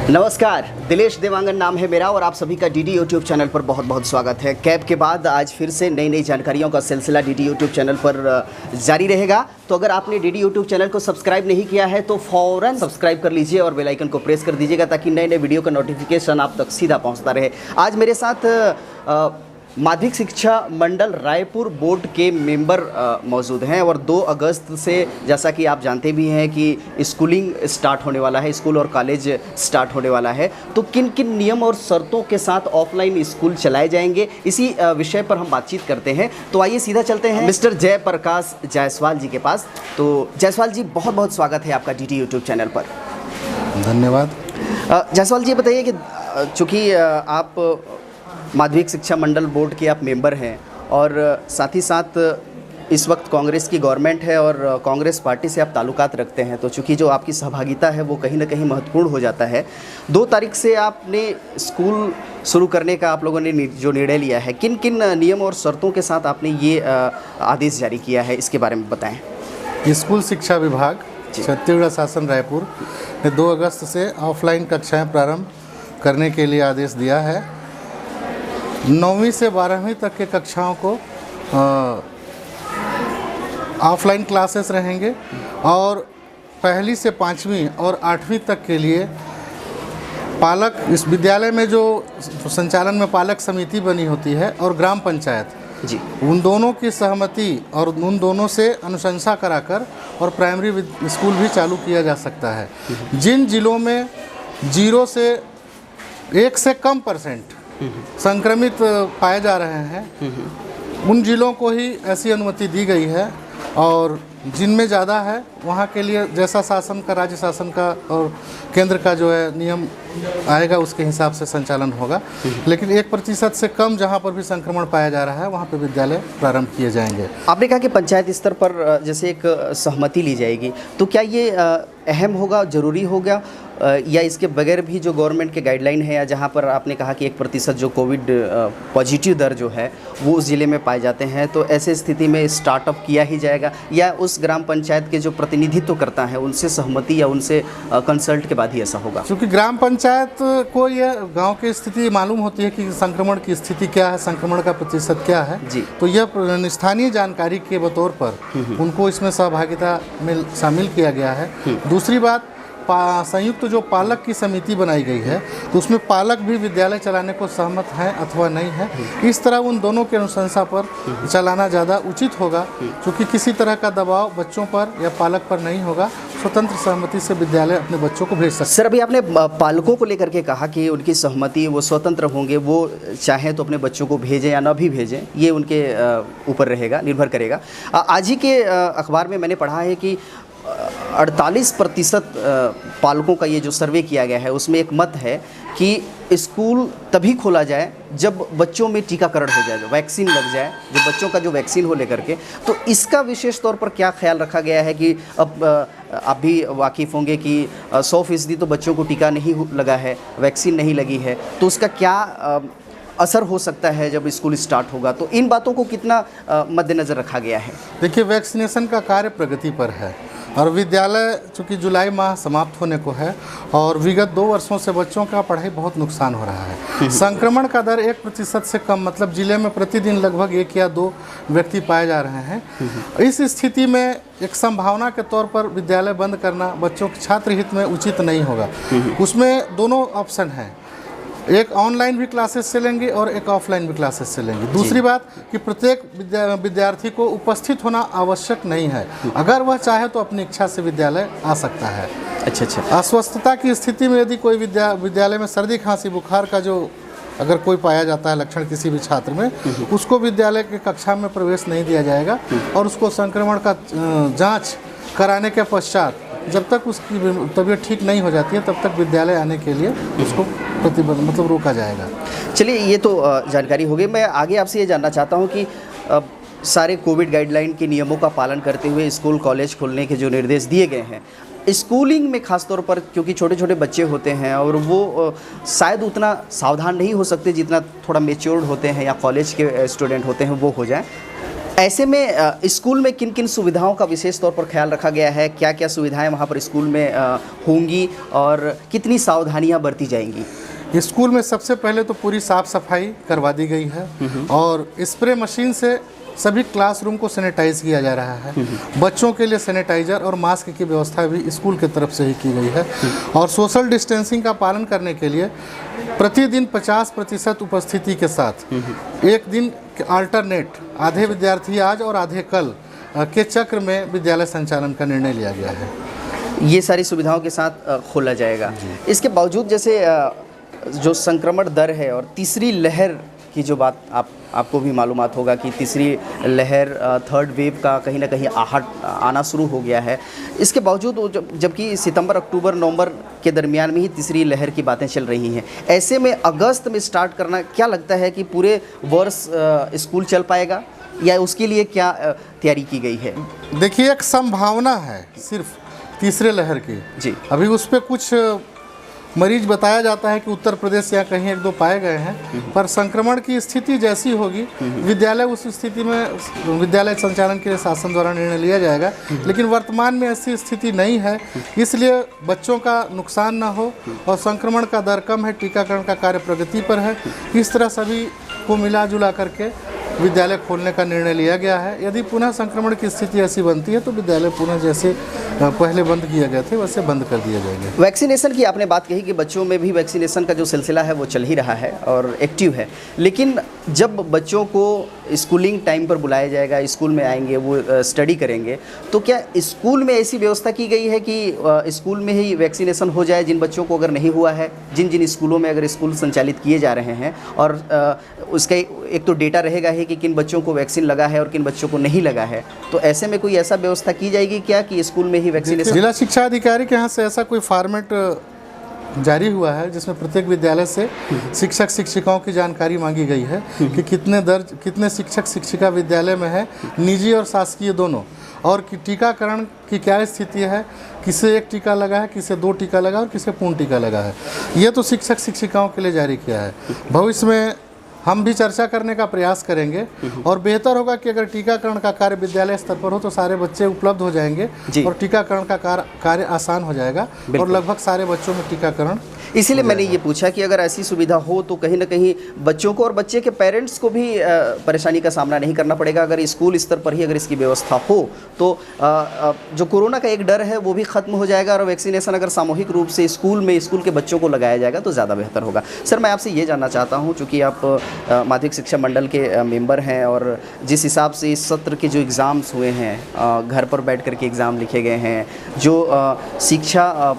नमस्कार, दिलेश देवांगन नाम है मेरा और आप सभी का डीडी यूट्यूब चैनल पर बहुत बहुत स्वागत है। कैब के बाद आज फिर से नई नई जानकारियों का सिलसिला डीडी यूट्यूब चैनल पर जारी रहेगा। तो अगर आपने डीडी यूट्यूब चैनल को सब्सक्राइब नहीं किया है तो फ़ौरन सब्सक्राइब कर लीजिए और बेल आइकन को प्रेस कर दीजिएगा ताकि नए नए वीडियो का नोटिफिकेशन आप तक सीधा पहुँचता रहे। आज मेरे साथ माध्यमिक शिक्षा मंडल रायपुर बोर्ड के मेंबर मौजूद हैं और 2 अगस्त से जैसा कि आप जानते भी हैं कि स्कूलिंग स्टार्ट होने वाला है, स्कूल और कॉलेज स्टार्ट होने वाला है। तो किन किन नियम और शर्तों के साथ ऑफलाइन स्कूल चलाए जाएंगे, इसी विषय पर हम बातचीत करते हैं। तो आइए सीधा चलते हैं मिस्टर जयप्रकाश जायसवाल जी के पास। तो जायसवाल जी, बहुत बहुत स्वागत है आपका डीडी यूट्यूब चैनल पर। धन्यवाद। जायसवाल जी, बताइए कि चूँकि आप माध्यमिक शिक्षा मंडल बोर्ड के आप मेंबर हैं और साथ ही साथ इस वक्त कांग्रेस की गवर्नमेंट है और कांग्रेस पार्टी से आप ताल्लुकात रखते हैं, तो चूँकि जो आपकी सहभागिता है वो कहीं ना कहीं महत्वपूर्ण हो जाता है। 2 तारीख से आपने स्कूल शुरू करने का आप लोगों ने जो निर्णय लिया है, किन किन नियम और शर्तों के साथ आपने ये आदेश जारी किया है, इसके बारे में बताएँ। स्कूल शिक्षा विभाग छत्तीसगढ़ शासन रायपुर ने 2 अगस्त से ऑफलाइन कक्षाएं प्रारंभ करने के लिए आदेश दिया है। 9वीं से 12वीं तक के कक्षाओं को ऑफलाइन क्लासेस रहेंगे और पहली से 5वीं और 8वीं तक के लिए पालक, इस विद्यालय में जो संचालन में पालक समिति बनी होती है और ग्राम पंचायत जी, उन दोनों की सहमति और उन दोनों से अनुशंसा कराकर और प्राइमरी स्कूल भी चालू किया जा सकता है। जिन जिलों में 0 से 1 से कम % संक्रमित पाए जा रहे हैं उन जिलों को ही ऐसी अनुमति दी गई है और जिनमें ज़्यादा है वहाँ के लिए जैसा शासन का, राज्य शासन का और केंद्र का जो है नियम आएगा उसके हिसाब से संचालन होगा। लेकिन 1% से कम जहाँ पर भी संक्रमण पाया जा रहा है वहाँ पे विद्यालय प्रारंभ किए जाएंगे। आपने कहा कि पंचायत स्तर पर जैसे एक सहमति ली जाएगी, तो क्या ये अहम होगा, ज़रूरी होगा, या इसके बगैर भी जो गवर्नमेंट के गाइडलाइन है, या जहाँ पर आपने कहा कि 1% जो कोविड पॉजिटिव दर जो है वो उस ज़िले में पाए जाते हैं, तो ऐसे स्थिति में स्टार्टअप किया ही जाएगा या उस ग्राम पंचायत के जो प्रतिनिधित्व करता है उनसे सहमति या उनसे कंसल्ट के बाद ही ऐसा होगा? क्योंकि ग्राम पंचायत को यह गांव की स्थिति मालूम होती है कि संक्रमण की स्थिति क्या है, संक्रमण का प्रतिशत क्या है जी, तो यह स्थानीय जानकारी के बतौर पर उनको इसमें सहभागिता में शामिल किया गया है। दूसरी बात, संयुक्त जो पालक की समिति बनाई गई है तो उसमें पालक भी विद्यालय चलाने को सहमत हैं अथवा नहीं है। इस तरह उन दोनों के अनुशंसा पर चलाना ज़्यादा उचित होगा, क्योंकि किसी तरह का दबाव बच्चों पर या पालक पर नहीं होगा। स्वतंत्र सहमति से विद्यालय अपने बच्चों को भेज सकते हैं। सर, अभी आपने पालकों को लेकर के कहा कि उनकी सहमति, वो स्वतंत्र होंगे, वो चाहें तो अपने बच्चों को भेजें या ना भी भेजें, ये उनके ऊपर रहेगा, निर्भर करेगा। आज ही के अखबार में मैंने पढ़ा है कि 48% पालकों का ये जो सर्वे किया गया है उसमें एक मत है कि स्कूल तभी खोला जाए जब बच्चों में टीकाकरण हो जाए, वैक्सीन लग जाए, जो बच्चों का जो वैक्सीन हो लेकर के। तो इसका विशेष तौर पर क्या ख्याल रखा गया है कि अब आप भी वाकिफ़ होंगे कि 100% तो बच्चों को टीका नहीं लगा है, वैक्सीन नहीं लगी है, तो उसका क्या असर हो सकता है जब स्कूल स्टार्ट होगा? तो इन बातों को कितना मद्देनज़र रखा गया है? देखिए, वैक्सीनेशन का कार्य प्रगति पर है और विद्यालय चूँकि जुलाई माह समाप्त होने को है और विगत 2 वर्षों से बच्चों का पढ़ाई बहुत नुकसान हो रहा है। संक्रमण का दर 1% से कम, मतलब जिले में प्रतिदिन लगभग 1 या 2 व्यक्ति पाए जा रहे हैं। इस स्थिति में एक संभावना के तौर पर विद्यालय बंद करना बच्चों के छात्र हित में उचित नहीं होगा। उसमें दोनों ऑप्शन हैं, एक ऑनलाइन भी क्लासेस चलेंगी और एक ऑफलाइन भी क्लासेस चलेंगी। दूसरी बात कि प्रत्येक विद्यार्थी को उपस्थित होना आवश्यक नहीं है, अगर वह चाहे तो अपनी इच्छा से विद्यालय आ सकता है। अच्छा। अस्वस्थता की स्थिति में यदि कोई विद्यालय में सर्दी, खांसी, बुखार का जो अगर कोई पाया जाता है लक्षण किसी भी छात्र में, उसको विद्यालय की कक्षा में प्रवेश नहीं दिया जाएगा और उसको संक्रमण का जाँच कराने के पश्चात जब तक उसकी तबीयत ठीक नहीं हो जाती है तब तक विद्यालय आने के लिए उसको प्रतिबंध, मतलब रोका जाएगा। चलिए, ये तो जानकारी हो गई। मैं आगे आपसे ये जानना चाहता हूँ कि सारे कोविड गाइडलाइन के नियमों का पालन करते हुए स्कूल कॉलेज खोलने के जो निर्देश दिए गए हैं, स्कूलिंग में ख़ास तौर पर क्योंकि छोटे छोटे बच्चे होते हैं और वो शायद उतना सावधान नहीं हो सकते जितना थोड़ा मेच्योर्ड होते हैं या कॉलेज के स्टूडेंट होते हैं वो हो जाए, ऐसे में स्कूल में किन किन सुविधाओं का विशेष तौर पर ख्याल रखा गया है, क्या क्या सुविधाएं वहाँ पर स्कूल में होंगी और कितनी सावधानियां बरती जाएंगी? स्कूल में सबसे पहले तो पूरी साफ सफाई करवा दी गई है और स्प्रे मशीन से सभी क्लासरूम को सैनिटाइज किया जा रहा है। बच्चों के लिए सैनिटाइजर और मास्क की व्यवस्था भी स्कूल की तरफ से ही की गई है और सोशल डिस्टेंसिंग का पालन करने के लिए प्रतिदिन 50% उपस्थिति के साथ एक दिन अल्टरनेट आधे विद्यार्थी आज और आधे कल के चक्र में विद्यालय संचालन का निर्णय लिया गया है। ये सारी सुविधाओं के साथ खोला जाएगा। इसके बावजूद जैसे जो संक्रमण दर है और तीसरी लहर की जो बात आपको भी मालूमात होगा कि तीसरी लहर थर्ड वेव का कहीं ना कहीं आहट आना शुरू हो गया है। इसके बावजूद जबकि सितंबर, अक्टूबर, नवंबर के दरमियान में ही तीसरी लहर की बातें चल रही हैं, ऐसे में अगस्त में स्टार्ट करना, क्या लगता है कि पूरे वर्ष स्कूल चल पाएगा या उसके लिए क्या तैयारी की गई है? देखिए, एक संभावना है सिर्फ तीसरे लहर की जी। अभी उस पर कुछ मरीज बताया जाता है कि उत्तर प्रदेश या कहीं एक दो पाए गए हैं, पर संक्रमण की स्थिति जैसी होगी विद्यालय उस स्थिति में विद्यालय संचालन के लिए शासन द्वारा निर्णय लिया जाएगा। लेकिन वर्तमान में ऐसी स्थिति नहीं है, इसलिए बच्चों का नुकसान ना हो और संक्रमण का दर कम है, टीकाकरण का कार्य प्रगति पर है, इस तरह सभी को मिला जुला करके विद्यालय खोलने का निर्णय लिया गया है। यदि पुनः संक्रमण की स्थिति ऐसी बनती है तो विद्यालय पुनः जैसे पहले बंद किए गए थे वैसे बंद कर दिए जाएंगे। वैक्सीनेशन की आपने बात कही कि बच्चों में भी वैक्सीनेशन का जो सिलसिला है वो चल ही रहा है और एक्टिव है, लेकिन जब बच्चों को स्कूलिंग टाइम पर बुलाया जाएगा, स्कूल में आएंगे, वो स्टडी करेंगे, तो क्या स्कूल में ऐसी व्यवस्था की गई है कि स्कूल में ही वैक्सीनेशन हो जाए जिन बच्चों को अगर नहीं हुआ है, जिन जिन स्कूलों में अगर स्कूल संचालित किए जा रहे हैं, और उसका एक तो डेटा रहेगा ही कि किन बच्चों को वैक्सीन लगा है और किन बच्चों को नहीं लगा है, तो ऐसे में कोई ऐसा व्यवस्था की जाएगी क्या कि स्कूल में ही वैक्सीनेशन? जिला शिक्षा अधिकारी के यहाँ से ऐसा कोई फॉर्मेट जारी हुआ है जिसमें प्रत्येक विद्यालय से शिक्षक शिक्षिकाओं की जानकारी मांगी गई है कि कितने शिक्षक शिक्षिका विद्यालय में है, निजी और शासकीय दोनों, और कि टीकाकरण की क्या स्थिति है, किसे एक टीका लगा है, किसे 2 टीका लगा और किसे पूर्ण टीका लगा है। ये तो शिक्षक शिक्षिकाओं के लिए जारी किया है। भविष्य में हम भी चर्चा करने का प्रयास करेंगे और बेहतर होगा कि अगर टीकाकरण का कार्य विद्यालय स्तर पर हो तो सारे बच्चे उपलब्ध हो जाएंगे और टीकाकरण का कार्य आसान हो जाएगा और लगभग सारे बच्चों में टीकाकरण। इसीलिए मैंने ये पूछा कि अगर ऐसी सुविधा हो तो कहीं ना कहीं बच्चों को और बच्चे के पेरेंट्स को भी परेशानी का सामना नहीं करना पड़ेगा। अगर स्कूल स्तर पर ही अगर इसकी व्यवस्था हो तो जो कोरोना का एक डर है वो भी ख़त्म हो जाएगा और वैक्सीनेशन अगर सामूहिक रूप से स्कूल के बच्चों को लगाया जाएगा तो ज़्यादा बेहतर होगा। सर, मैं आपसे ये जानना चाहता हूँ, चूँकि आप माध्यमिक शिक्षा मंडल के मेंबर हैं और जिस हिसाब से इस सत्र के जो एग्ज़ाम्स हुए हैं, घर पर बैठ कर के एग्ज़ाम लिखे गए हैं, जो शिक्षा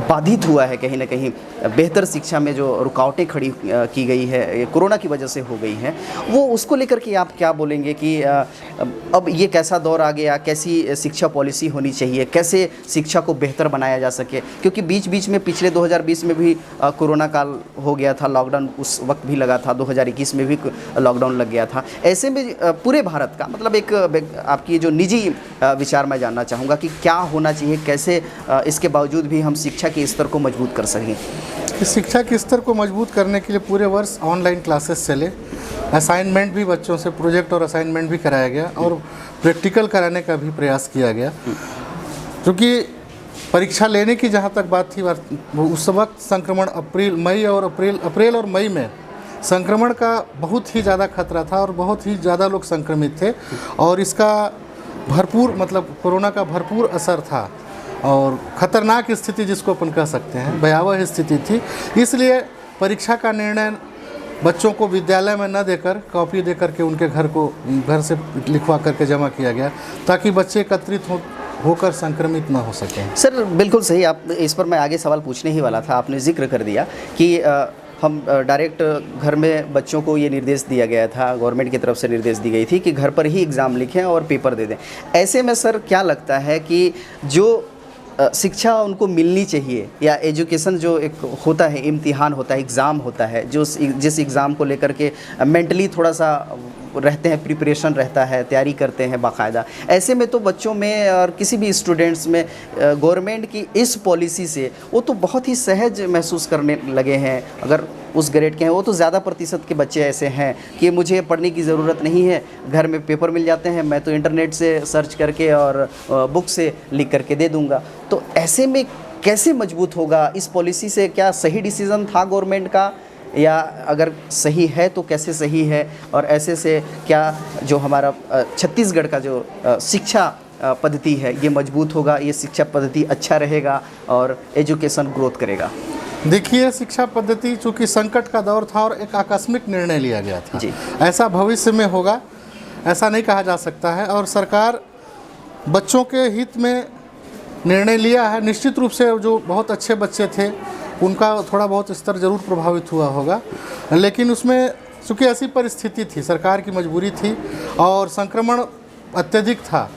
बाधित हुआ है, कहीं ना कहीं बेहतर शिक्षा में जो रुकावटें खड़ी की गई है कोरोना की वजह से हो गई हैं, वो उसको लेकर के आप क्या बोलेंगे कि अब ये कैसा दौर आ गया, कैसी शिक्षा पॉलिसी होनी चाहिए, कैसे शिक्षा को बेहतर बनाया जा सके? क्योंकि बीच बीच में पिछले 2020 में भी कोरोना काल हो गया था, लॉकडाउन उस वक्त भी लगा था, 2021 में भी लॉकडाउन लग गया था। ऐसे में पूरे भारत का मतलब एक आपकी जो निजी विचार मैं जानना चाहूँगा कि क्या होना चाहिए, कैसे इसके बावजूद भी हम शिक्षा के स्तर को मजबूत कर सकें? शिक्षा के स्तर को मजबूत करने के लिए पूरे वर्ष ऑनलाइन क्लासेस चले, असाइनमेंट भी बच्चों से प्रोजेक्ट और असाइनमेंट भी कराया गया और प्रैक्टिकल कराने का भी प्रयास किया गया। क्योंकि परीक्षा लेने की जहाँ तक बात थी उस वक्त संक्रमण अप्रैल और मई में संक्रमण का बहुत ही ज़्यादा खतरा था और बहुत ही ज़्यादा लोग संक्रमित थे और इसका भरपूर मतलब कोरोना का भरपूर असर था और ख़तरनाक स्थिति जिसको अपन कह सकते हैं, भयावह स्थिति थी। इसलिए परीक्षा का निर्णय बच्चों को विद्यालय में न देकर कॉपी दे करके उनके घर से लिखवा करके जमा किया गया ताकि बच्चे एकत्रित होकर संक्रमित ना हो सकें। सर, बिल्कुल सही। आप इस पर मैं आगे सवाल पूछने ही वाला था, आपने जिक्र कर दिया कि हम डायरेक्ट घर में बच्चों को ये निर्देश दिया गया था, गवर्नमेंट की तरफ से निर्देश दी गई थी कि घर पर ही एग्ज़ाम लिखें और पेपर दे दें। ऐसे में सर क्या लगता है कि जो शिक्षा उनको मिलनी चाहिए या एजुकेशन जो एक होता है, इम्तिहान होता है, एग्ज़ाम होता है, जो जिस एग्ज़ाम को लेकर के मेंटली थोड़ा सा रहते हैं, प्रिपरेशन रहता है, तैयारी करते हैं बाकायदा। ऐसे में तो बच्चों में और किसी भी स्टूडेंट्स में गवर्नमेंट की इस पॉलिसी से वो तो बहुत ही सहज महसूस करने लगे हैं। अगर उस ग्रेड के हैं, वो तो ज़्यादा प्रतिशत के बच्चे ऐसे हैं कि मुझे पढ़ने की ज़रूरत नहीं है, घर में पेपर मिल जाते हैं, मैं तो इंटरनेट से सर्च करके और बुक से लिख करके दे दूँगा। तो ऐसे में कैसे मजबूत होगा इस पॉलिसी से? क्या सही डिसीज़न था गवर्नमेंट का, या अगर सही है तो कैसे सही है? और ऐसे से क्या जो हमारा छत्तीसगढ़ का जो शिक्षा पद्धति है ये मजबूत होगा, ये शिक्षा पद्धति अच्छा रहेगा और एजुकेशन ग्रोथ करेगा? देखिए, शिक्षा पद्धति चूँकि संकट का दौर था और एक आकस्मिक निर्णय लिया गया था जी। ऐसा भविष्य में होगा ऐसा नहीं कहा जा सकता है, और सरकार बच्चों के हित में निर्णय लिया है। निश्चित रूप से जो बहुत अच्छे बच्चे थे उनका थोड़ा बहुत स्तर जरूर प्रभावित हुआ होगा, लेकिन उसमें चूँकि ऐसी परिस्थिति थी, सरकार की मजबूरी थी और संक्रमण अत्यधिक था,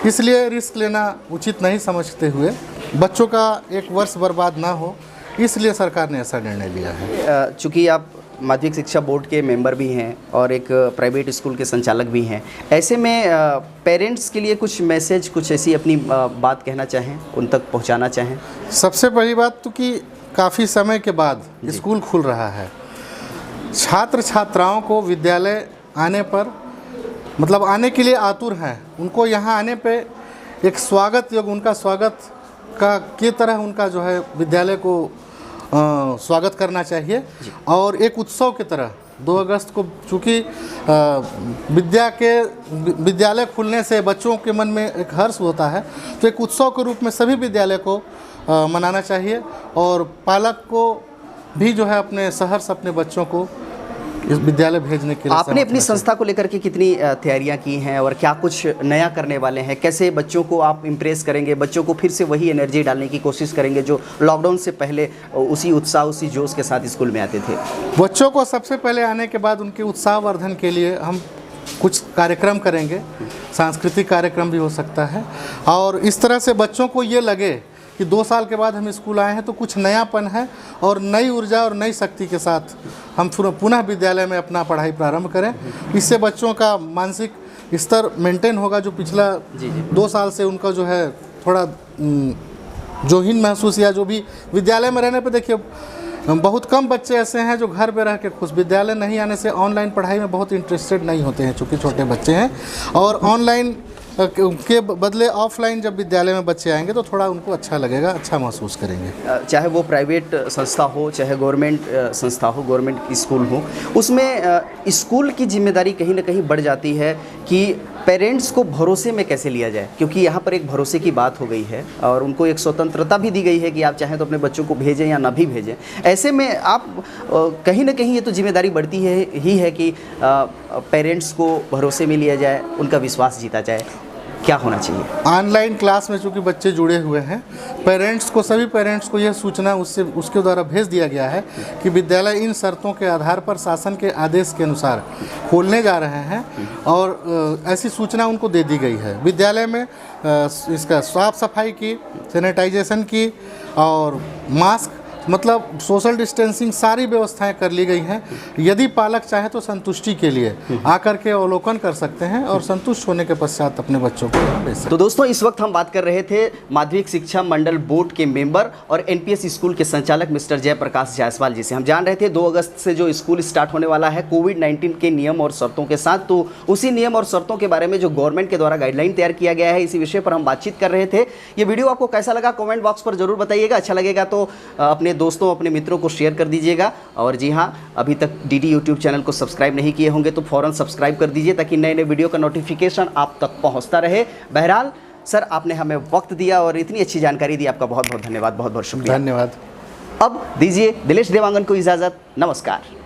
इसलिए रिस्क लेना उचित नहीं समझते हुए बच्चों का एक वर्ष बर्बाद ना हो, इसलिए सरकार ने ऐसा निर्णय लिया है। चूँकि आप माध्यमिक शिक्षा बोर्ड के मेंबर भी हैं और एक प्राइवेट स्कूल के संचालक भी हैं, ऐसे में पेरेंट्स के लिए कुछ मैसेज, कुछ ऐसी अपनी बात कहना चाहें, उन तक पहुंचाना चाहें? सबसे पहली बात तो कि काफ़ी समय के बाद स्कूल खुल रहा है, छात्र छात्राओं को विद्यालय आने पर मतलब आने के लिए आतुर हैं, उनको यहाँ आने पे एक स्वागत योग्य उनका स्वागत का की तरह उनका जो है विद्यालय को स्वागत करना चाहिए, और एक उत्सव की तरह 2 अगस्त को, चूँकि विद्यालय खुलने से बच्चों के मन में एक हर्ष होता है, तो एक उत्सव के रूप में सभी विद्यालय को मनाना चाहिए, और पालक को भी जो है अपने सहर्ष अपने बच्चों को इस विद्यालय भेजने के लिए। आपने अपनी संस्था को लेकर के कितनी तैयारियां की हैं और क्या कुछ नया करने वाले हैं? कैसे बच्चों को आप इम्प्रेस करेंगे, बच्चों को फिर से वही एनर्जी डालने की कोशिश करेंगे जो लॉकडाउन से पहले उसी उत्साह, उसी जोश के साथ स्कूल में आते थे? बच्चों को सबसे पहले आने के बाद उनके उत्साहवर्धन के लिए हम कुछ कार्यक्रम करेंगे, सांस्कृतिक कार्यक्रम भी हो सकता है, और इस तरह से बच्चों को ये लगे कि 2 साल के बाद हम स्कूल आए हैं तो कुछ नयापन है, और नई ऊर्जा और नई शक्ति के साथ हम पुनः विद्यालय में अपना पढ़ाई प्रारंभ करें। इससे बच्चों का मानसिक स्तर मेंटेन होगा, जो पिछला 2 साल से उनका जो है थोड़ा जोहीन महसूस, या जो भी विद्यालय में रहने पे, देखिए बहुत कम बच्चे ऐसे हैं जो घर पे रह के खुश, विद्यालय नहीं आने से ऑनलाइन पढ़ाई में बहुत इंटरेस्टेड नहीं होते हैं, चूँकि छोटे बच्चे हैं, और ऑनलाइन के बदले ऑफलाइन जब विद्यालय में बच्चे आएंगे तो थोड़ा उनको अच्छा लगेगा, अच्छा महसूस करेंगे। चाहे वो प्राइवेट संस्था हो, चाहे गवर्नमेंट संस्था हो, गवर्नमेंट स्कूल हो, उसमें स्कूल की जिम्मेदारी कहीं ना कहीं बढ़ जाती है कि पेरेंट्स को भरोसे में कैसे लिया जाए, क्योंकि यहाँ पर एक भरोसे की बात हो गई है और उनको एक स्वतंत्रता भी दी गई है कि आप चाहें तो अपने बच्चों को भेजें या ना भी भेजें। ऐसे में आप कहीं ना कहीं ये तो जिम्मेदारी बढ़ती है कि पेरेंट्स को भरोसे में लिया जाए, उनका विश्वास जीता जाए। क्या होना चाहिए? ऑनलाइन क्लास में चूँकि बच्चे जुड़े हुए हैं, सभी पेरेंट्स को यह सूचना उसके द्वारा भेज दिया गया है कि विद्यालय इन शर्तों के आधार पर शासन के आदेश के अनुसार खोलने जा रहे हैं, और ऐसी सूचना उनको दे दी गई है। विद्यालय में इसका साफ सफाई की, सैनिटाइजेशन की, और मास्क मतलब सोशल डिस्टेंसिंग, सारी व्यवस्थाएं कर ली गई हैं। यदि पालक चाहे तो संतुष्टि के लिए आकर के अवलोकन कर सकते हैं और संतुष्ट होने के पश्चात अपने बच्चों को भेज सकते हैं। तो दोस्तों, इस वक्त हम बात कर रहे थे माध्यमिक शिक्षा मंडल बोर्ड के मेंबर और एनपीएस स्कूल के संचालक मिस्टर जयप्रकाश जायसवाल जी से। हम जान रहे थे 2 अगस्त से जो स्कूल स्टार्ट होने वाला है कोविड-19 के नियम और शर्तों के साथ, तो उसी नियम और शर्तों के बारे में जो गवर्नमेंट के द्वारा गाइडलाइन तैयार किया गया है, इसी विषय पर हम बातचीत कर रहे थे। ये वीडियो आपको कैसा लगा कमेंट बॉक्स पर जरूर बताइएगा। अच्छा लगेगा तो अपने दोस्तों, अपने मित्रों को शेयर कर दीजिएगा, और जी हाँ, अभी तक डीडी यूट्यूब चैनल को सब्सक्राइब नहीं किए होंगे तो फ़ौरन सब्सक्राइब कर दीजिए ताकि नए नए वीडियो का नोटिफिकेशन आप तक पहुंचता रहे। बहरहाल सर, आपने हमें वक्त दिया और इतनी अच्छी जानकारी दी, आपका बहुत बहुत धन्यवाद, बहुत बहुत शुक्रिया। धन्यवाद। अब दीजिए दिलेश देवांगन को इजाज़त। नमस्कार।